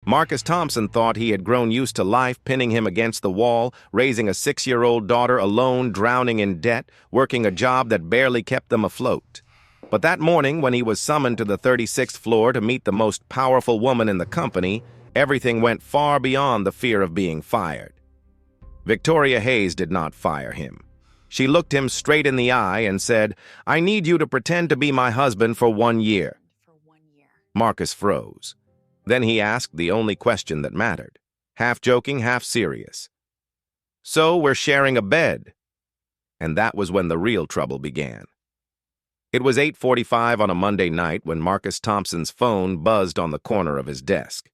Marcus Thompson thought he had grown used to life pinning him against the wall, raising a 6-year-old daughter alone, drowning in debt, working a job that barely kept them afloat. But that morning, when he was summoned to the 36th floor to meet the most powerful woman in the company, everything went far beyond the fear of being fired. Victoria Hayes did not fire him. She looked him straight in the eye and said, "I need you to pretend to be my husband for 1 year." Marcus froze. Then he asked the only question that mattered, half joking, half serious. "So we're sharing a bed." And that was when the real trouble began. It was 8:45 on a Monday night when Marcus Thompson's phone buzzed on the corner of his desk.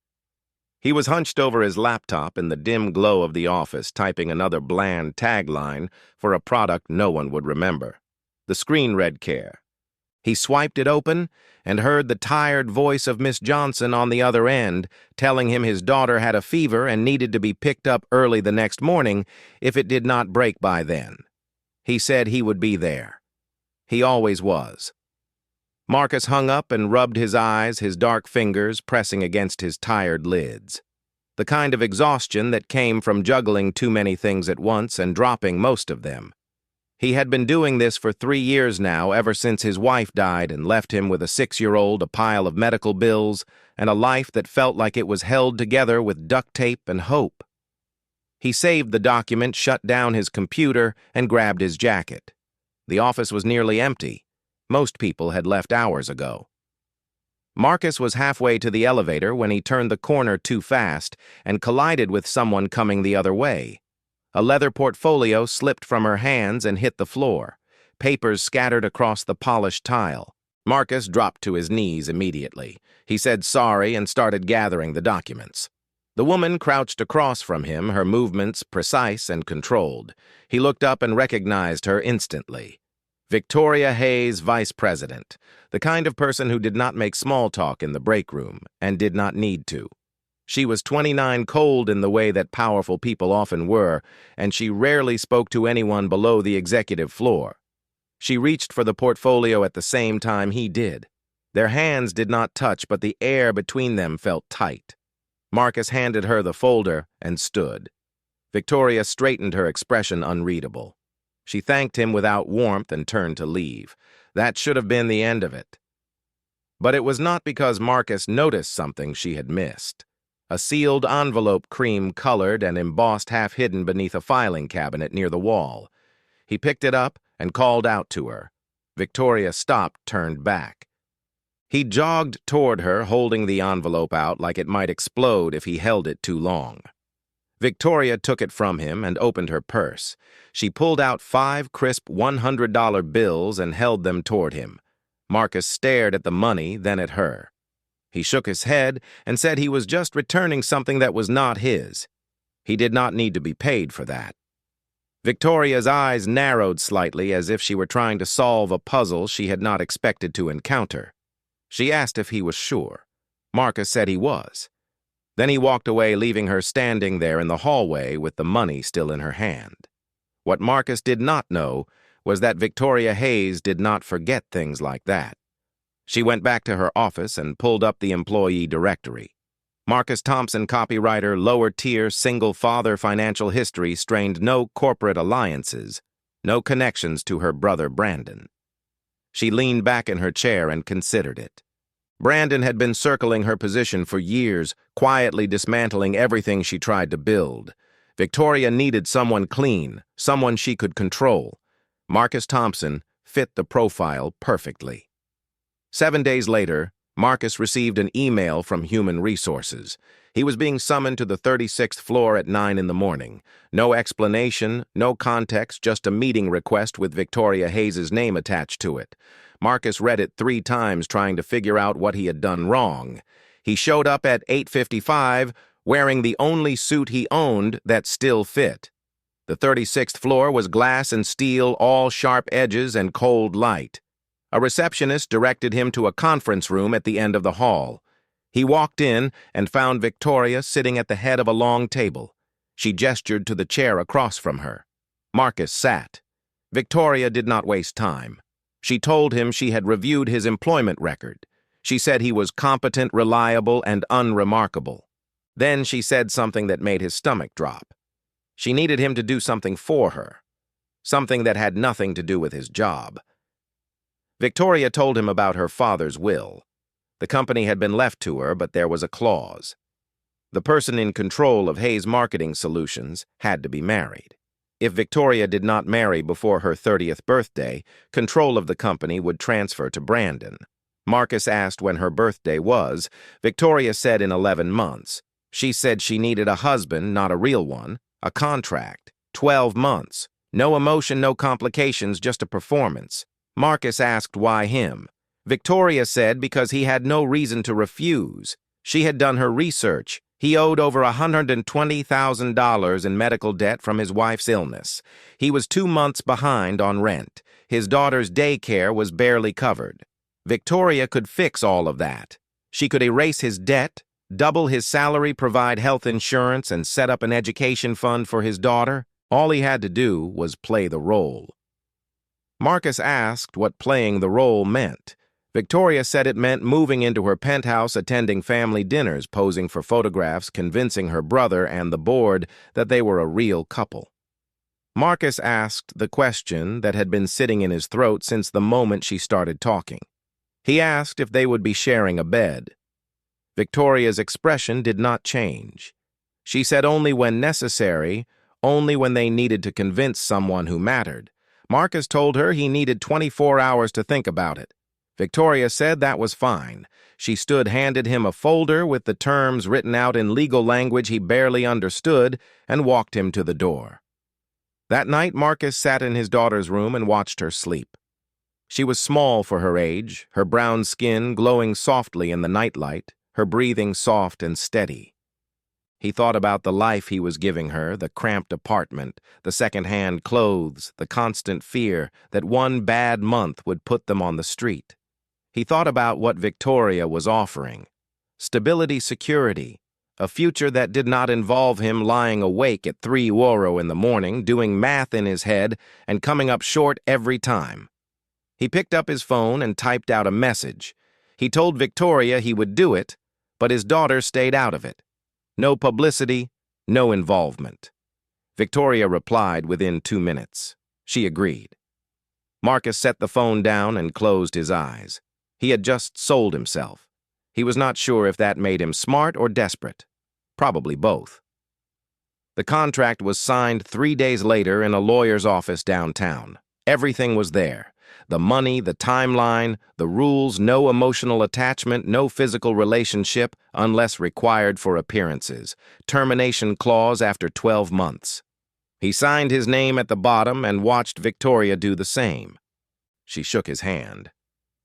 He was hunched over his laptop in the dim glow of the office, typing another bland tagline for a product no one would remember. The screen read "Care." He swiped it open and heard the tired voice of Miss Johnson on the other end, telling him his daughter had a fever and needed to be picked up early the next morning if it did not break by then. He said he would be there. He always was. Marcus hung up and rubbed his eyes, his dark fingers pressing against his tired lids. The kind of exhaustion that came from juggling too many things at once and dropping most of them. He had been doing this for 3 years now, ever since his wife died and left him with a 6-year-old, a pile of medical bills, and a life that felt like it was held together with duct tape and hope. He saved the document, shut down his computer, and grabbed his jacket. The office was nearly empty. Most people had left hours ago. Marcus was halfway to the elevator when he turned the corner too fast and collided with someone coming the other way. A leather portfolio slipped from her hands and hit the floor. Papers scattered across the polished tile. Marcus dropped to his knees immediately. He said sorry and started gathering the documents. The woman crouched across from him, her movements precise and controlled. He looked up and recognized her instantly. Victoria Hayes, vice president, the kind of person who did not make small talk in the break room and did not need to. She was 29, cold in the way that powerful people often were, and she rarely spoke to anyone below the executive floor. She reached for the portfolio at the same time he did. Their hands did not touch, but the air between them felt tight. Marcus handed her the folder and stood. Victoria straightened, her expression unreadable. She thanked him without warmth and turned to leave. That should have been the end of it. But it was not because Marcus noticed something she had missed. A sealed envelope, cream-colored and embossed, half-hidden beneath a filing cabinet near the wall. He picked it up and called out to her. Victoria stopped, turned back. He jogged toward her, holding the envelope out like it might explode if he held it too long. Victoria took it from him and opened her purse. She pulled out 5 crisp $100 bills and held them toward him. Marcus stared at the money, then at her. He shook his head and said he was just returning something that was not his. He did not need to be paid for that. Victoria's eyes narrowed slightly as if she were trying to solve a puzzle she had not expected to encounter. She asked if he was sure. Marcus said he was. Then he walked away, leaving her standing there in the hallway with the money still in her hand. What Marcus did not know was that Victoria Hayes did not forget things like that. She went back to her office and pulled up the employee directory. Marcus Thompson, copywriter, lower tier, single father, financial history, strained no corporate alliances, no connections to her brother Brandon. She leaned back in her chair and considered it. Brandon had been circling her position for years, quietly dismantling everything she tried to build. Victoria needed someone clean, someone she could control. Marcus Thompson fit the profile perfectly. 7 days later, Marcus received an email from Human Resources. He was being summoned to the 36th floor at 9 in the morning. No explanation, no context, just a meeting request with Victoria Hayes' name attached to it. Marcus read it 3 times, trying to figure out what he had done wrong. He showed up at 8:55, wearing the only suit he owned that still fit. The 36th floor was glass and steel, all sharp edges and cold light. A receptionist directed him to a conference room at the end of the hall. He walked in and found Victoria sitting at the head of a long table. She gestured to the chair across from her. Marcus sat. Victoria did not waste time. She told him she had reviewed his employment record. She said he was competent, reliable, and unremarkable. Then she said something that made his stomach drop. She needed him to do something for her, something that had nothing to do with his job. Victoria told him about her father's will. The company had been left to her, but there was a clause. The person in control of Hayes Marketing Solutions had to be married. If Victoria did not marry before her 30th birthday, control of the company would transfer to Brandon. Marcus asked when her birthday was. Victoria said in 11 months. She said she needed a husband, not a real one, a contract, 12 months. No emotion, no complications, just a performance. Marcus asked why him. Victoria said because he had no reason to refuse. She had done her research. He owed over $120,000 in medical debt from his wife's illness. He was 2 months behind on rent. His daughter's daycare was barely covered. Victoria could fix all of that. She could erase his debt, double his salary, provide health insurance, and set up an education fund for his daughter. All he had to do was play the role. Marcus asked what playing the role meant. Victoria said it meant moving into her penthouse, attending family dinners, posing for photographs, convincing her brother and the board that they were a real couple. Marcus asked the question that had been sitting in his throat since the moment she started talking. He asked if they would be sharing a bed. Victoria's expression did not change. She said only when necessary, only when they needed to convince someone who mattered. Marcus told her he needed 24 hours to think about it. Victoria said that was fine. She handed him a folder with the terms written out in legal language he barely understood, and walked him to the door. That night, Marcus sat in his daughter's room and watched her sleep. She was small for her age, her brown skin glowing softly in the nightlight, her breathing soft and steady. He thought about the life he was giving her, the cramped apartment, the second-hand clothes, the constant fear that one bad month would put them on the street. He thought about what Victoria was offering. Stability, security, a future that did not involve him lying awake at 3 in the morning, doing math in his head and coming up short every time. He picked up his phone and typed out a message. He told Victoria he would do it, but his daughter stayed out of it. No publicity, no involvement. Victoria replied within 2 minutes. She agreed. Marcus set the phone down and closed his eyes. He had just sold himself. He was not sure if that made him smart or desperate. Probably both. The contract was signed 3 days later in a lawyer's office downtown. Everything was there. The money, the timeline, the rules, no emotional attachment, no physical relationship unless required for appearances. Termination clause after 12 months. He signed his name at the bottom and watched Victoria do the same. She shook his hand.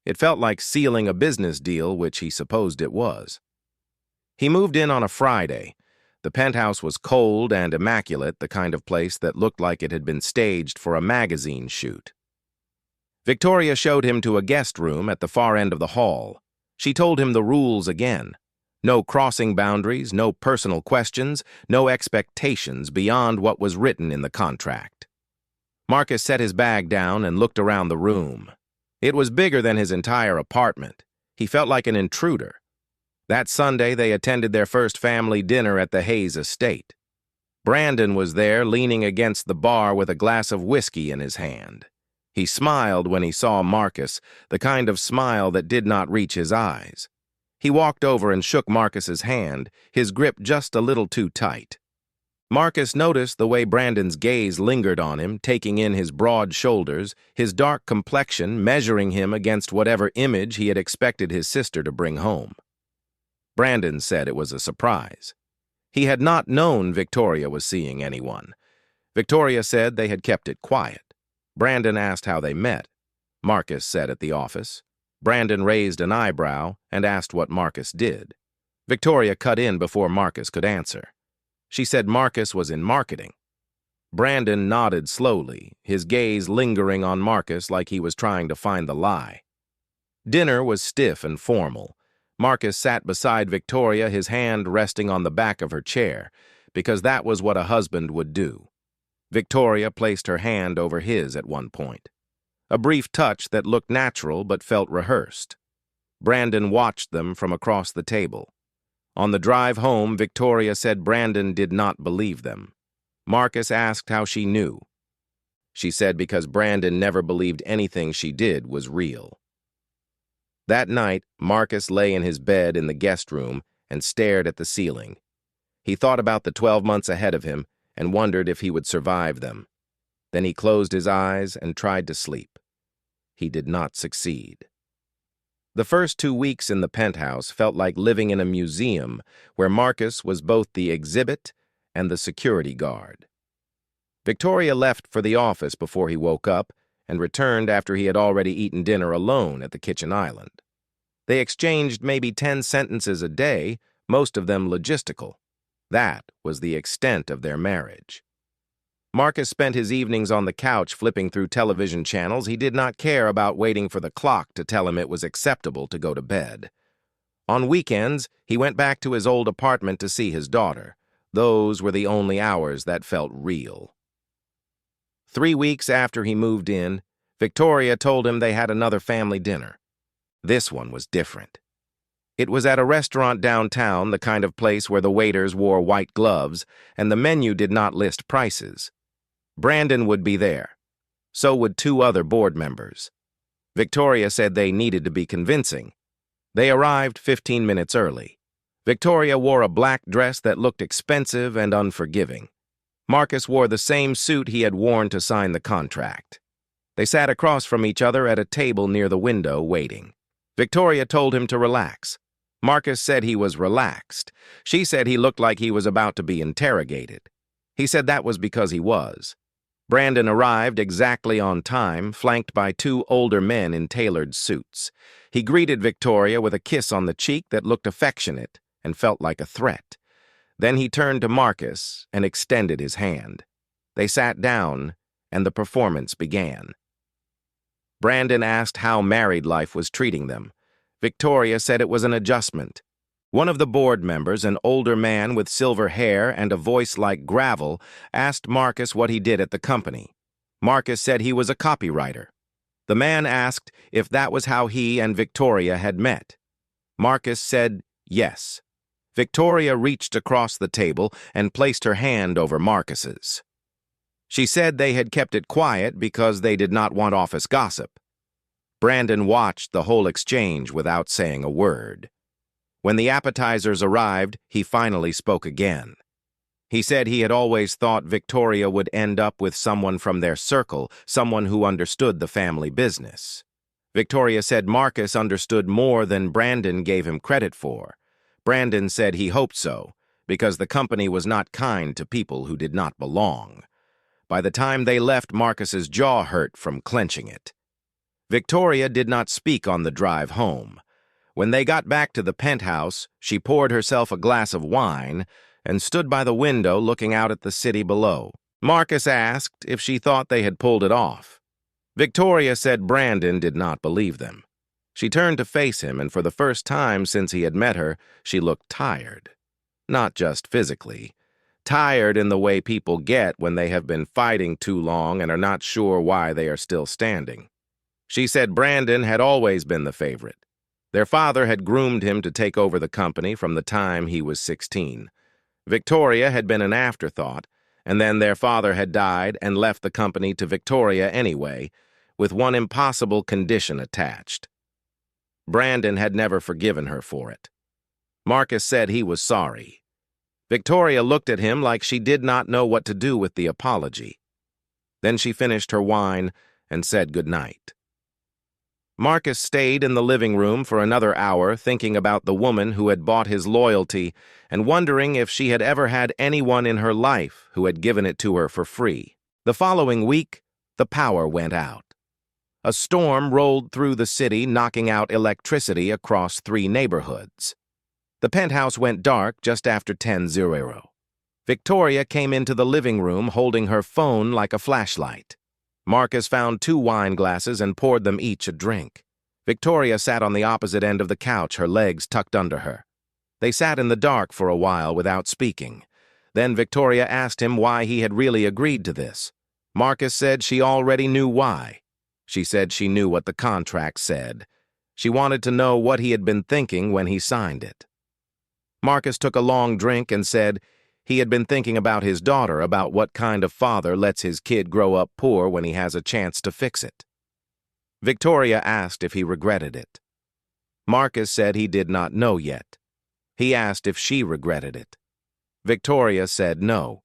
It felt like sealing a business deal, which he supposed it was. He moved in on a Friday. The penthouse was cold and immaculate, the kind of place that looked like it had been staged for a magazine shoot. Victoria showed him to a guest room at the far end of the hall. She told him the rules again. No crossing boundaries, no personal questions, no expectations beyond what was written in the contract. Marcus set his bag down and looked around the room. It was bigger than his entire apartment. He felt like an intruder. That Sunday, they attended their first family dinner at the Hayes estate. Brandon was there, leaning against the bar with a glass of whiskey in his hand. He smiled when he saw Marcus, the kind of smile that did not reach his eyes. He walked over and shook Marcus's hand, his grip just a little too tight. Marcus noticed the way Brandon's gaze lingered on him, taking in his broad shoulders, his dark complexion, measuring him against whatever image he had expected his sister to bring home. Brandon said it was a surprise. He had not known Victoria was seeing anyone. Victoria said they had kept it quiet. Brandon asked how they met. Marcus said at the office. Brandon raised an eyebrow and asked what Marcus did. Victoria cut in before Marcus could answer. She said Marcus was in marketing. Brandon nodded slowly, his gaze lingering on Marcus like he was trying to find the lie. Dinner was stiff and formal. Marcus sat beside Victoria, his hand resting on the back of her chair, because that was what a husband would do. Victoria placed her hand over his at one point. A brief touch that looked natural but felt rehearsed. Brandon watched them from across the table. On the drive home, Victoria said Brandon did not believe them. Marcus asked how she knew. She said because Brandon never believed anything she did was real. That night, Marcus lay in his bed in the guest room and stared at the ceiling. He thought about the 12 months ahead of him and wondered if he would survive them. Then he closed his eyes and tried to sleep. He did not succeed. The first 2 weeks in the penthouse felt like living in a museum where Marcus was both the exhibit and the security guard. Victoria left for the office before he woke up and returned after he had already eaten dinner alone at the kitchen island. They exchanged maybe 10 sentences a day, most of them logistical. That was the extent of their marriage. Marcus spent his evenings on the couch flipping through television channels. He did not care about waiting for the clock to tell him it was acceptable to go to bed. On weekends, he went back to his old apartment to see his daughter. Those were the only hours that felt real. 3 weeks after he moved in, Victoria told him they had another family dinner. This one was different. It was at a restaurant downtown, the kind of place where the waiters wore white gloves, and the menu did not list prices. Brandon would be there. So would 2 other board members. Victoria said they needed to be convincing. They arrived 15 minutes early. Victoria wore a black dress that looked expensive and unforgiving. Marcus wore the same suit he had worn to sign the contract. They sat across from each other at a table near the window, waiting. Victoria told him to relax. Marcus said he was relaxed. She said he looked like he was about to be interrogated. He said that was because he was. Brandon arrived exactly on time, flanked by 2 older men in tailored suits. He greeted Victoria with a kiss on the cheek that looked affectionate and felt like a threat. Then he turned to Marcus and extended his hand. They sat down, and the performance began. Brandon asked how married life was treating them. Victoria said it was an adjustment. One of the board members, an older man with silver hair and a voice like gravel, asked Marcus what he did at the company. Marcus said he was a copywriter. The man asked if that was how he and Victoria had met. Marcus said yes. Victoria reached across the table and placed her hand over Marcus's. She said they had kept it quiet because they did not want office gossip. Brandon watched the whole exchange without saying a word. When the appetizers arrived, he finally spoke again. He said he had always thought Victoria would end up with someone from their circle, someone who understood the family business. Victoria said Marcus understood more than Brandon gave him credit for. Brandon said he hoped so, because the company was not kind to people who did not belong. By the time they left, Marcus's jaw hurt from clenching it. Victoria did not speak on the drive home. When they got back to the penthouse, she poured herself a glass of wine and stood by the window looking out at the city below. Marcus asked if she thought they had pulled it off. Victoria said Brandon did not believe them. She turned to face him, and for the first time since he had met her, she looked tired. Not just physically. Tired in the way people get when they have been fighting too long and are not sure why they are still standing. She said Brandon had always been the favorite. Their father had groomed him to take over the company from the time he was 16. Victoria had been an afterthought, and then their father had died and left the company to Victoria anyway, with one impossible condition attached. Brandon had never forgiven her for it. Marcus said he was sorry. Victoria looked at him like she did not know what to do with the apology. Then she finished her wine and said goodnight. Marcus stayed in the living room for another hour thinking about the woman who had bought his loyalty and wondering if she had ever had anyone in her life who had given it to her for free. The following week, the power went out. A storm rolled through the city, knocking out electricity across 3 neighborhoods. The penthouse went dark just after 10:00. Victoria came into the living room holding her phone like a flashlight. Marcus found 2 wine glasses and poured them each a drink. Victoria sat on the opposite end of the couch, her legs tucked under her. They sat in the dark for a while without speaking. Then Victoria asked him why he had really agreed to this. Marcus said she already knew why. She said she knew what the contract said. She wanted to know what he had been thinking when he signed it. Marcus took a long drink and said he had been thinking about his daughter, about what kind of father lets his kid grow up poor when he has a chance to fix it. Victoria asked if he regretted it. Marcus said he did not know yet. He asked if she regretted it. Victoria said no.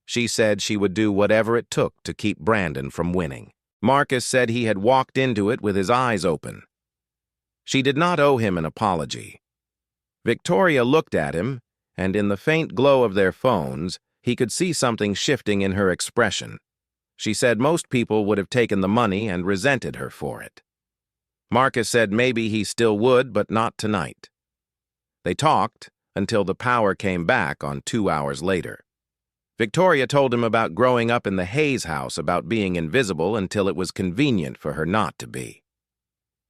She said she would do whatever it took to keep Brandon from winning. Marcus said he had walked into it with his eyes open. She did not owe him an apology. Victoria looked at him, and in the faint glow of their phones, he could see something shifting in her expression. She said most people would have taken the money and resented her for it. Marcus said maybe he still would, but not tonight. They talked until the power came back on 2 hours later. Victoria told him about growing up in the Hayes house, about being invisible until it was convenient for her not to be.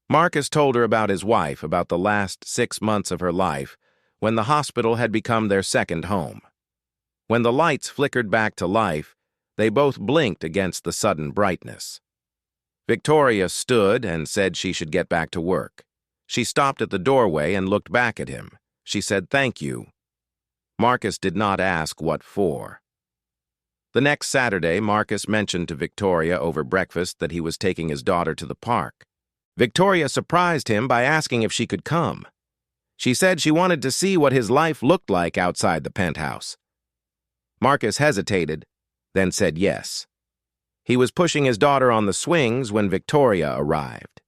Marcus told her about his wife, about the last 6 months of her life, when the hospital had become their second home. When the lights flickered back to life, they both blinked against the sudden brightness. Victoria stood and said she should get back to work. She stopped at the doorway and looked back at him. She said, "Thank you." Marcus did not ask what for. The next Saturday, Marcus mentioned to Victoria over breakfast that he was taking his daughter to the park. Victoria surprised him by asking if she could come. She said she wanted to see what his life looked like outside the penthouse. Marcus hesitated, then said yes. He was pushing his daughter on the swings when Victoria arrived.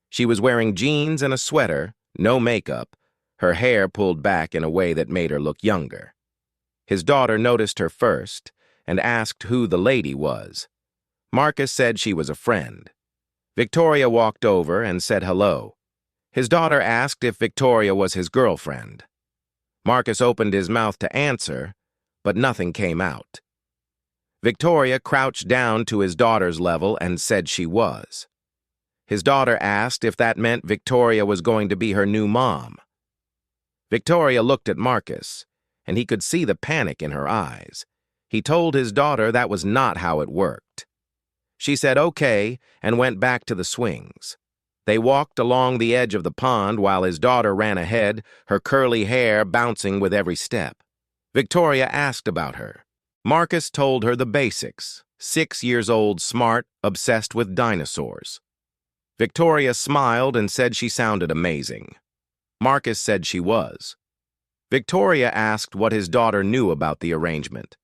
She was wearing jeans and a sweater, no makeup, her hair pulled back in a way that made her look younger. His daughter noticed her first and asked who the lady was. Marcus said she was a friend. Victoria walked over and said hello. His daughter asked if Victoria was his girlfriend. Marcus opened his mouth to answer, but nothing came out. Victoria crouched down to his daughter's level and said she was. His daughter asked if that meant Victoria was going to be her new mom. Victoria looked at Marcus, and he could see the panic in her eyes. He told his daughter that was not how it worked. She said okay and went back to the swings. They walked along the edge of the pond while his daughter ran ahead, her curly hair bouncing with every step. Victoria asked about her. Marcus told her the basics: 6 years old, smart, obsessed with dinosaurs. Victoria smiled and said she sounded amazing. Marcus said she was. Victoria asked what his daughter knew about the arrangement.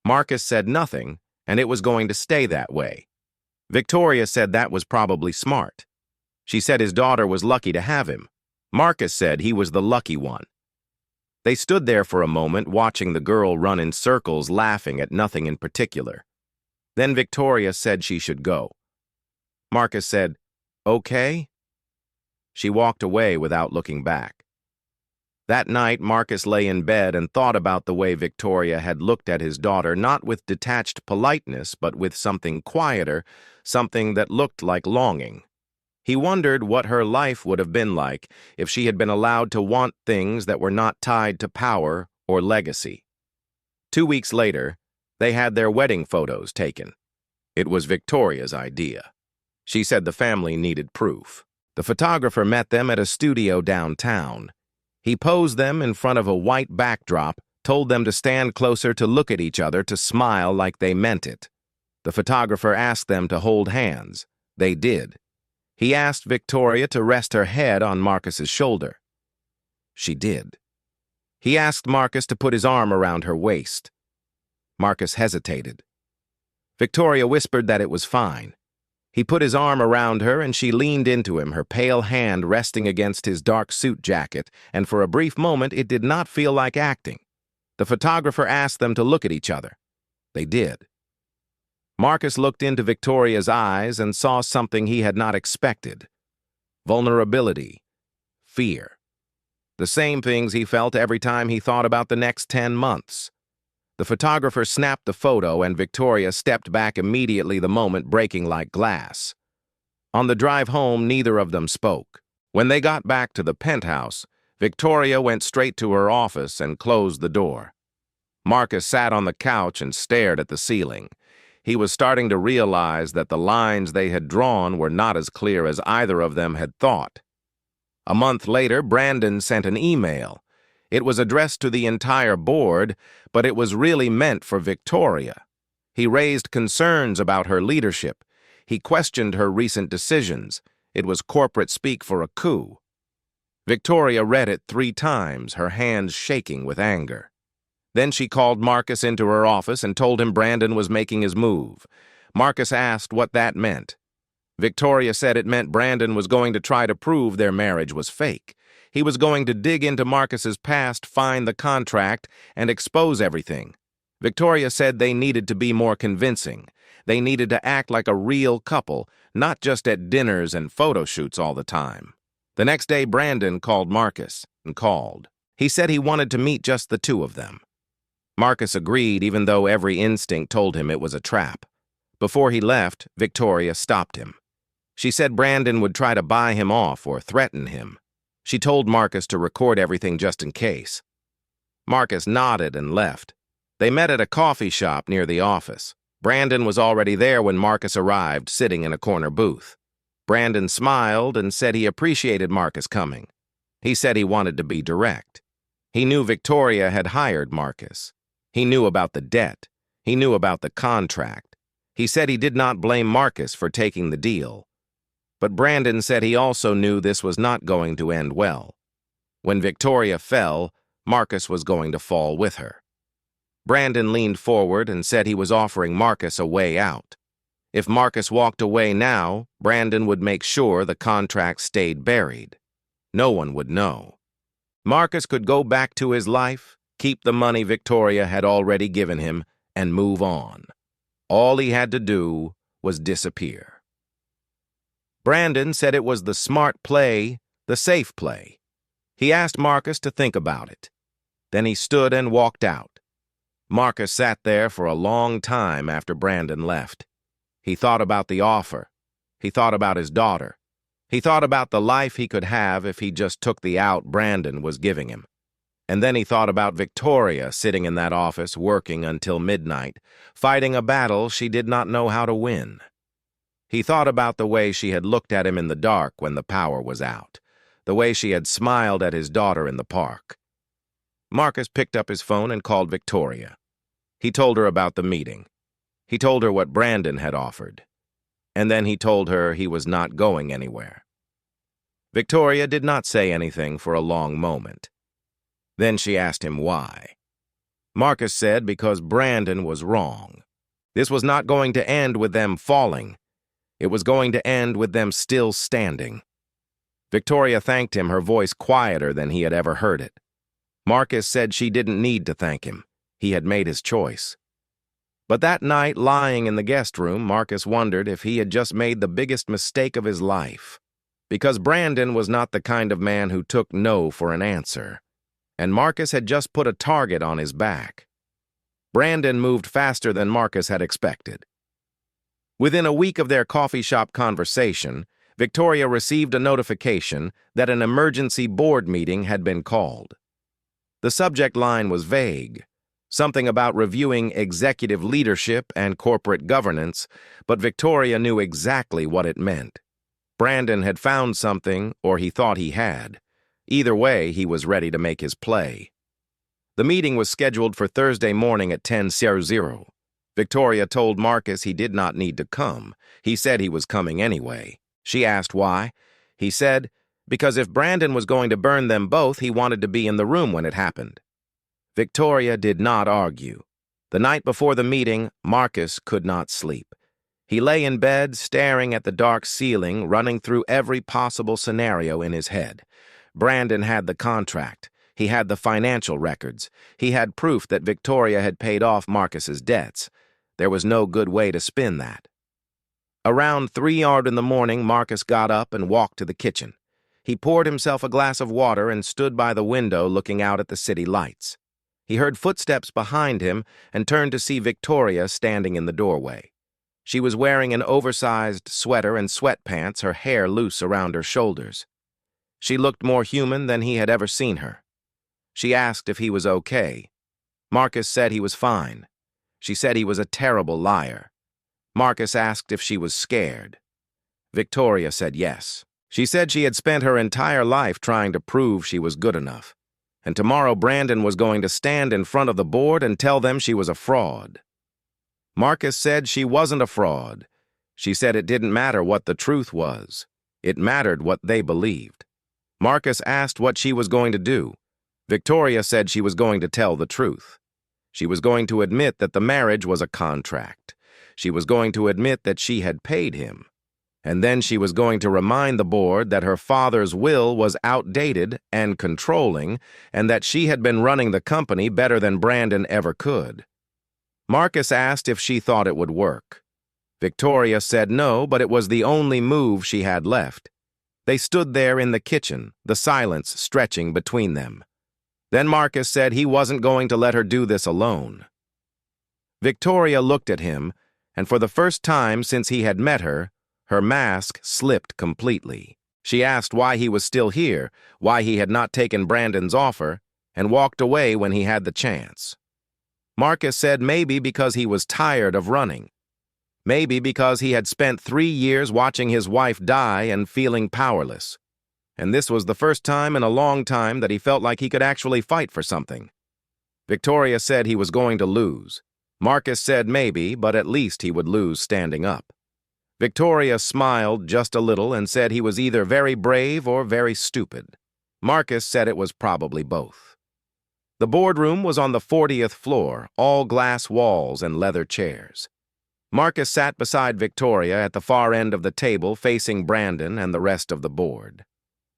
Marcus said nothing, and it was going to stay that way. Victoria said that was probably smart. She said his daughter was lucky to have him. Marcus said he was the lucky one. They stood there for a moment, watching the girl run in circles, laughing at nothing in particular. Then Victoria said she should go. Marcus said, "Okay?" She walked away without looking back. That night, Marcus lay in bed and thought about the way Victoria had looked at his daughter, not with detached politeness, but with something quieter, something that looked like longing. He wondered what her life would have been like if she had been allowed to want things that were not tied to power or legacy. 2 weeks later, they had their wedding photos taken. It was Victoria's idea. She said the family needed proof. The photographer met them at a studio downtown. He posed them in front of a white backdrop, told them to stand closer, to look at each other, to smile like they meant it. The photographer asked them to hold hands. They did. He asked Victoria to rest her head on Marcus's shoulder. She did. He asked Marcus to put his arm around her waist. Marcus hesitated. Victoria whispered that it was fine. He put his arm around her and she leaned into him, her pale hand resting against his dark suit jacket, and for a brief moment it did not feel like acting. The photographer asked them to look at each other. They did. Marcus looked into Victoria's eyes and saw something he had not expected: vulnerability, fear. The same things he felt every time he thought about the next 10 months. The photographer snapped the photo and Victoria stepped back immediately, the moment breaking like glass. On the drive home, neither of them spoke. When they got back to the penthouse, Victoria went straight to her office and closed the door. Marcus sat on the couch and stared at the ceiling. He was starting to realize that the lines they had drawn were not as clear as either of them had thought. A month later, Brandon sent an email. It was addressed to the entire board, but it was really meant for Victoria. He raised concerns about her leadership. He questioned her recent decisions. It was corporate speak for a coup. Victoria read it 3 times, her hands shaking with anger. Then she called Marcus into her office and told him Brandon was making his move. Marcus asked what that meant. Victoria said it meant Brandon was going to try to prove their marriage was fake. He was going to dig into Marcus's past, find the contract, and expose everything. Victoria said they needed to be more convincing. They needed to act like a real couple, not just at dinners and photo shoots all the time. The next day, Brandon called Marcus and called. He said he wanted to meet just the 2 of them. Marcus agreed, even though every instinct told him it was a trap. Before he left, Victoria stopped him. She said Brandon would try to buy him off or threaten him. She told Marcus to record everything just in case. Marcus nodded and left. They met at a coffee shop near the office. Brandon was already there when Marcus arrived, sitting in a corner booth. Brandon smiled and said he appreciated Marcus coming. He said he wanted to be direct. He knew Victoria had hired Marcus. He knew about the debt. He knew about the contract. He said he did not blame Marcus for taking the deal. But Brandon said he also knew this was not going to end well. When Victoria fell, Marcus was going to fall with her. Brandon leaned forward and said he was offering Marcus a way out. If Marcus walked away now, Brandon would make sure the contract stayed buried. No one would know. Marcus could go back to his life, keep the money Victoria had already given him, and move on. All he had to do was disappear. Brandon said it was the smart play, the safe play. He asked Marcus to think about it. Then he stood and walked out. Marcus sat there for a long time after Brandon left. He thought about the offer. He thought about his daughter. He thought about the life he could have if he just took the out Brandon was giving him. And then he thought about Victoria sitting in that office working until midnight, fighting a battle she did not know how to win. He thought about the way she had looked at him in the dark when the power was out, the way she had smiled at his daughter in the park. Marcus picked up his phone and called Victoria. He told her about the meeting. He told her what Brandon had offered. And then he told her he was not going anywhere. Victoria did not say anything for a long moment. Then she asked him why. Marcus said because Brandon was wrong. This was not going to end with them falling. It was going to end with them still standing. Victoria thanked him, her voice quieter than he had ever heard it. Marcus said she didn't need to thank him. He had made his choice. But that night, lying in the guest room, Marcus wondered if he had just made the biggest mistake of his life. Because Brandon was not the kind of man who took no for an answer. And Marcus had just put a target on his back. Brandon moved faster than Marcus had expected. Within a week of their coffee shop conversation, Victoria received a notification that an emergency board meeting had been called. The subject line was vague. Something about reviewing executive leadership and corporate governance, but Victoria knew exactly what it meant. Brandon had found something, or he thought he had. Either way, he was ready to make his play. The meeting was scheduled for Thursday morning at 10:00. Victoria told Marcus he did not need to come. He said he was coming anyway. She asked why. He said, because if Brandon was going to burn them both, he wanted to be in the room when it happened. Victoria did not argue. The night before the meeting, Marcus could not sleep. He lay in bed, staring at the dark ceiling, running through every possible scenario in his head. Brandon had the contract. He had the financial records. He had proof that Victoria had paid off Marcus's debts. There was no good way to spin that. Around 3:00 in the morning, Marcus got up and walked to the kitchen. He poured himself a glass of water and stood by the window looking out at the city lights. He heard footsteps behind him and turned to see Victoria standing in the doorway. She was wearing an oversized sweater and sweatpants, her hair loose around her shoulders. She looked more human than he had ever seen her. She asked if he was okay. Marcus said he was fine. She said he was a terrible liar. Marcus asked if she was scared. Victoria said yes. She said she had spent her entire life trying to prove she was good enough. and tomorrow Brandon was going to stand in front of the board and tell them she was a fraud. Marcus said she wasn't a fraud. She said it didn't matter what the truth was. It mattered what they believed. Marcus asked what she was going to do. Victoria said she was going to tell the truth. She was going to admit that the marriage was a contract. She was going to admit that she had paid him. And then she was going to remind the board that her father's will was outdated and controlling, and that she had been running the company better than Brandon ever could. Marcus asked if she thought it would work. Victoria said no, but it was the only move she had left. They stood there in the kitchen, the silence stretching between them. Then Marcus said he wasn't going to let her do this alone. Victoria looked at him, and for the first time since he had met her, her mask slipped completely. She asked why he was still here, why he had not taken Brandon's offer, and walked away when he had the chance. Marcus said maybe because he was tired of running. Maybe because he had spent 3 years watching his wife die and feeling powerless. And this was the first time in a long time that he felt like he could actually fight for something. Victoria said he was going to lose. Marcus said maybe, but at least he would lose standing up. Victoria smiled just a little and said he was either very brave or very stupid. Marcus said it was probably both. The boardroom was on the 40th floor, all glass walls and leather chairs. Marcus sat beside Victoria at the far end of the table facing Brandon and the rest of the board.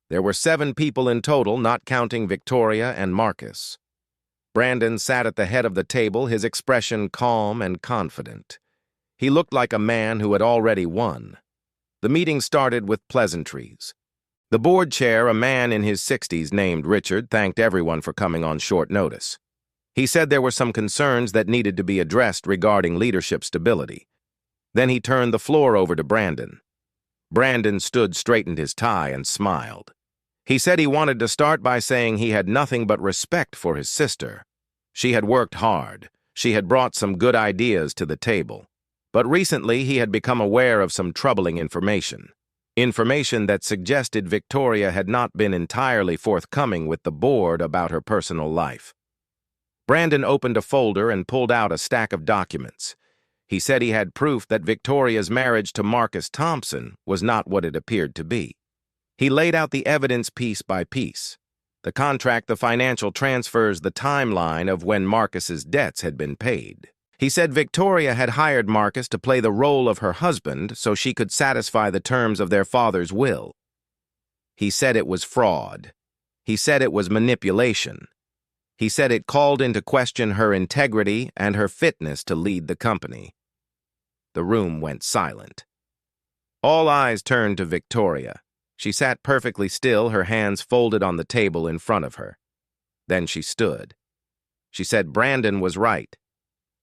There were 7 people in total, not counting Victoria and Marcus. Brandon sat at the head of the table, his expression calm and confident. He looked like a man who had already won. The meeting started with pleasantries. The board chair, a man in his 60s named Richard, thanked everyone for coming on short notice. He said there were some concerns that needed to be addressed regarding leadership stability. Then he turned the floor over to Brandon. Brandon stood, straightened his tie, and smiled. He said he wanted to start by saying he had nothing but respect for his sister. She had worked hard. She had brought some good ideas to the table. But recently he had become aware of some troubling information. Information that suggested Victoria had not been entirely forthcoming with the board about her personal life. Brandon opened a folder and pulled out a stack of documents. He said he had proof that Victoria's marriage to Marcus Thompson was not what it appeared to be. He laid out the evidence piece by piece. The contract, the financial transfers, the timeline of when Marcus's debts had been paid. He said Victoria had hired Marcus to play the role of her husband so she could satisfy the terms of their father's will. He said it was fraud. He said it was manipulation. He said it called into question her integrity and her fitness to lead the company. The room went silent. All eyes turned to Victoria. She sat perfectly still, her hands folded on the table in front of her. Then she stood. She said Brandon was right.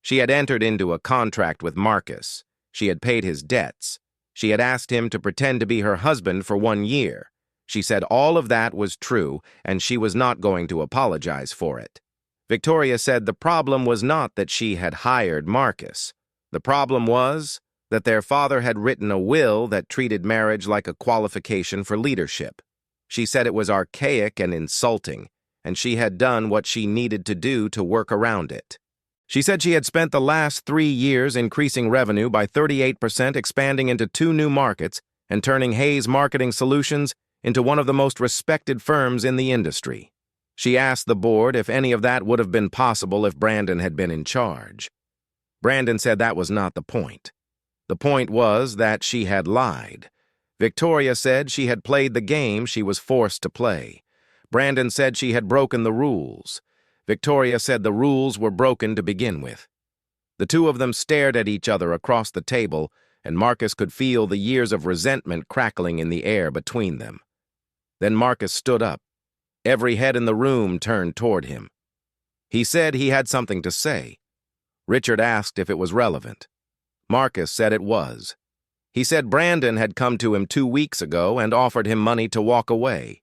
She had entered into a contract with Marcus. She had paid his debts. She had asked him to pretend to be her husband for 1 year. She said all of that was true, and she was not going to apologize for it. Victoria said the problem was not that she had hired Marcus. The problem was that their father had written a will that treated marriage like a qualification for leadership. She said it was archaic and insulting, and she had done what she needed to do to work around it. She said she had spent the last 3 years increasing revenue by 38%, expanding into 2 new markets, and turning Hayes Marketing Solutions into one of the most respected firms in the industry. She asked the board if any of that would have been possible if Brandon had been in charge. Brandon said that was not the point. The point was that she had lied. Victoria said she had played the game she was forced to play. Brandon said she had broken the rules. Victoria said the rules were broken to begin with. The two of them stared at each other across the table, and Marcus could feel the years of resentment crackling in the air between them. Then Marcus stood up. Every head in the room turned toward him. He said he had something to say. Richard asked if it was relevant. Marcus said it was. He said Brandon had come to him 2 weeks ago and offered him money to walk away.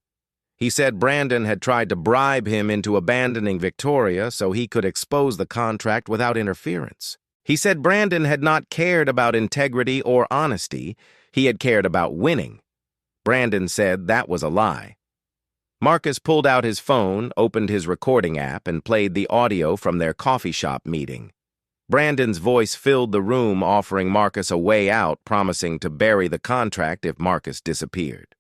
He said Brandon had tried to bribe him into abandoning Victoria so he could expose the contract without interference. He said Brandon had not cared about integrity or honesty. He had cared about winning. Brandon said that was a lie. Marcus pulled out his phone, opened his recording app, and played the audio from their coffee shop meeting. Brandon's voice filled the room, offering Marcus a way out, promising to bury the contract if Marcus disappeared.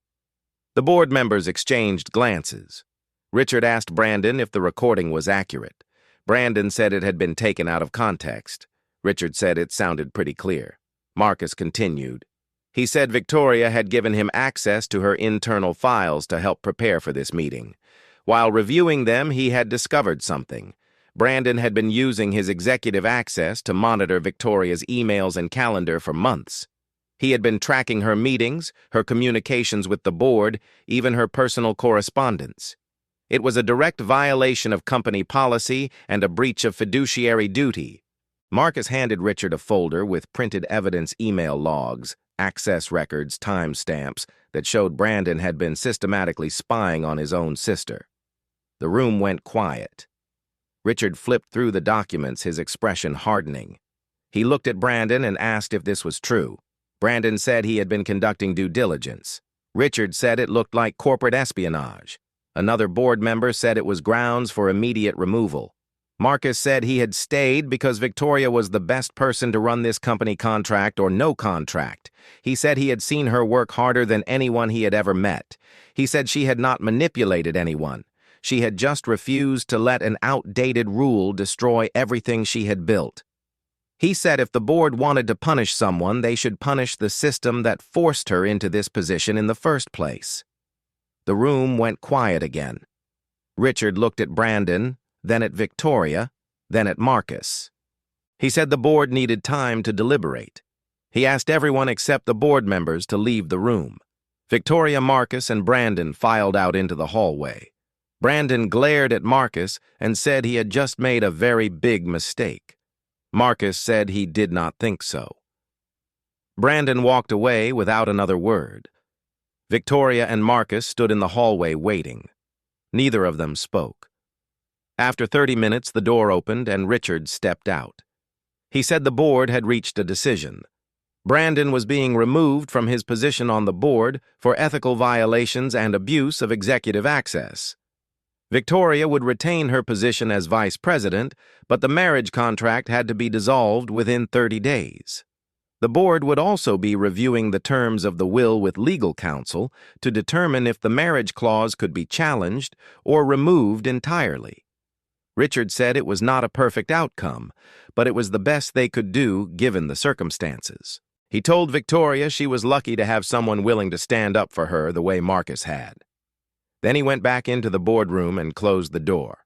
The board members exchanged glances. Richard asked Brandon if the recording was accurate. Brandon said it had been taken out of context. Richard said it sounded pretty clear. Marcus continued. He said Victoria had given him access to her internal files to help prepare for this meeting. While reviewing them, he had discovered something. Brandon had been using his executive access to monitor Victoria's emails and calendar for months. He had been tracking her meetings, her communications with the board, even her personal correspondence. It was a direct violation of company policy and a breach of fiduciary duty. Marcus handed Richard a folder with printed evidence email logs, access records, timestamps that showed Brandon had been systematically spying on his own sister. The room went quiet. Richard flipped through the documents, his expression hardening. He looked at Brandon and asked if this was true. Brandon said he had been conducting due diligence. Richard said it looked like corporate espionage. Another board member said it was grounds for immediate removal. Marcus said he had stayed because Victoria was the best person to run this company, contract or no contract. He said he had seen her work harder than anyone he had ever met. He said she had not manipulated anyone. She had just refused to let an outdated rule destroy everything she had built. He said if the board wanted to punish someone, they should punish the system that forced her into this position in the first place. The room went quiet again. Richard looked at Brandon, then at Victoria, then at Marcus. He said the board needed time to deliberate. He asked everyone except the board members to leave the room. Victoria, Marcus, and Brandon filed out into the hallway. Brandon glared at Marcus and said he had just made a very big mistake. Marcus said he did not think so. Brandon walked away without another word. Victoria and Marcus stood in the hallway waiting. Neither of them spoke. After 30 minutes, the door opened and Richard stepped out. He said the board had reached a decision. Brandon was being removed from his position on the board for ethical violations and abuse of executive access. Victoria would retain her position as vice president, but the marriage contract had to be dissolved within 30 days. The board would also be reviewing the terms of the will with legal counsel to determine if the marriage clause could be challenged or removed entirely. Richard said it was not a perfect outcome, but it was the best they could do given the circumstances. He told Victoria she was lucky to have someone willing to stand up for her the way Marcus had. Then he went back into the boardroom and closed the door.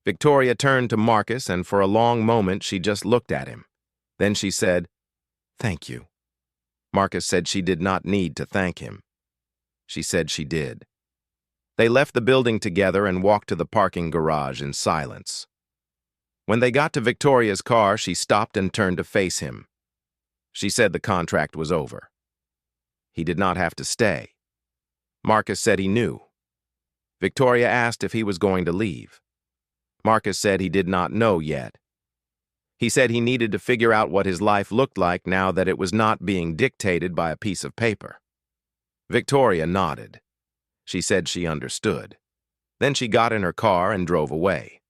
Victoria turned to Marcus, and for a long moment she just looked at him. Then she said, "Thank you." Marcus said she did not need to thank him. She said she did. They left the building together and walked to the parking garage in silence. When they got to Victoria's car, she stopped and turned to face him. She said the contract was over. He did not have to stay. Marcus said he knew. Victoria asked if he was going to leave. Marcus said he did not know yet. He said he needed to figure out what his life looked like now that it was not being dictated by a piece of paper. Victoria nodded. She said she understood. Then she got in her car and drove away.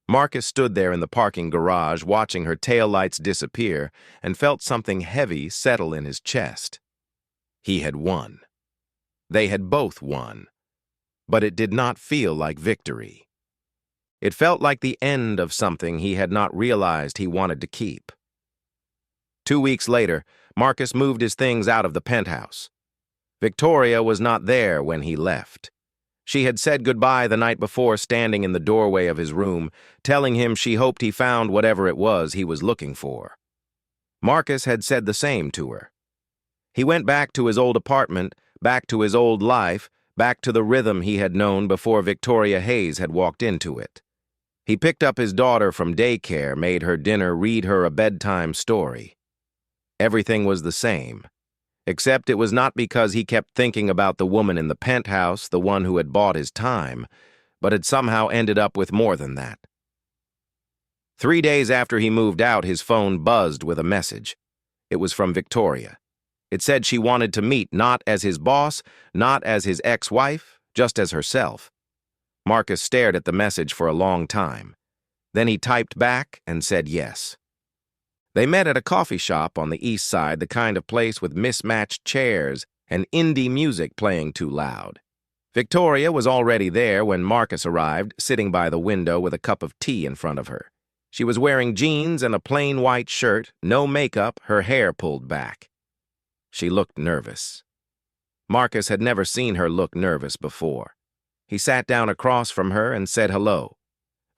Marcus stood there in the parking garage watching her taillights disappear and felt something heavy settle in his chest. He had won. They had both won. But it did not feel like victory. It felt like the end of something he had not realized he wanted to keep. 2 weeks later, Marcus moved his things out of the penthouse. Victoria was not there when he left. She had said goodbye the night before, standing in the doorway of his room, telling him she hoped he found whatever it was he was looking for. Marcus had said the same to her. He went back to his old apartment, back to his old life, back to the rhythm he had known before Victoria Hayes had walked into it. He picked up his daughter from daycare, made her dinner, read her a bedtime story. Everything was the same, except it was not because he kept thinking about the woman in the penthouse, the one who had bought his time, but had somehow ended up with more than that. 3 days after he moved out, his phone buzzed with a message. It was from Victoria. It said she wanted to meet, not as his boss, not as his ex-wife, just as herself. Marcus stared at the message for a long time. Then he typed back and said yes. They met at a coffee shop on the east side, the kind of place with mismatched chairs and indie music playing too loud. Victoria was already there when Marcus arrived, sitting by the window with a cup of tea in front of her. She was wearing jeans and a plain white shirt, no makeup, her hair pulled back. She looked nervous. Marcus had never seen her look nervous before. He sat down across from her and said hello.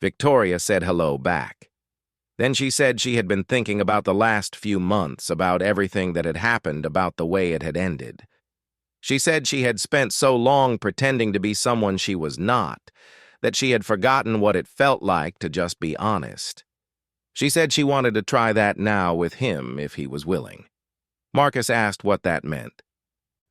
Victoria said hello back. Then she said she had been thinking about the last few months, about everything that had happened, about the way it had ended. She said she had spent so long pretending to be someone she was not, that she had forgotten what it felt like to just be honest. She said she wanted to try that now with him if he was willing. Marcus asked what that meant.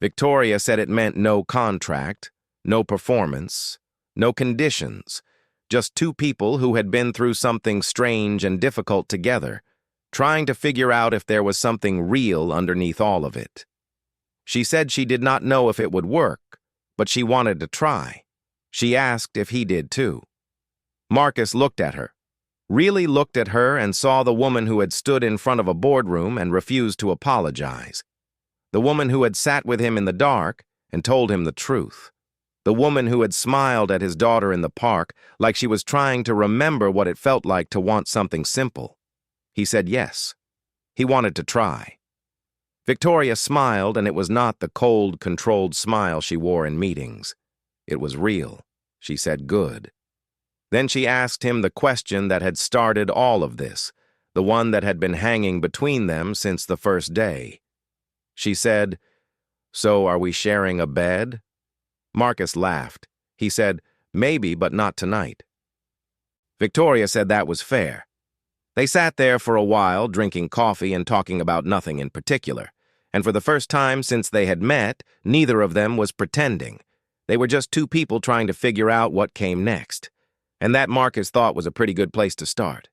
Victoria said it meant no contract, no performance, no conditions, just two people who had been through something strange and difficult together, trying to figure out if there was something real underneath all of it. She said she did not know if it would work, but she wanted to try. She asked if he did too. Marcus looked at her, really looked at her, and saw the woman who had stood in front of a boardroom and refused to apologize. The woman who had sat with him in the dark and told him the truth. The woman who had smiled at his daughter in the park like she was trying to remember what it felt like to want something simple. He said yes. He wanted to try. Victoria smiled, and it was not the cold, controlled smile she wore in meetings. It was real. She said good. Then she asked him the question that had started all of this, the one that had been hanging between them since the first day. She said, "So are we sharing a bed?" Marcus laughed. He said, "Maybe, but not tonight." Victoria said that was fair. They sat there for a while, drinking coffee and talking about nothing in particular. And for the first time since they had met, neither of them was pretending. They were just two people trying to figure out what came next. And that Marcus thought was a pretty good place to start.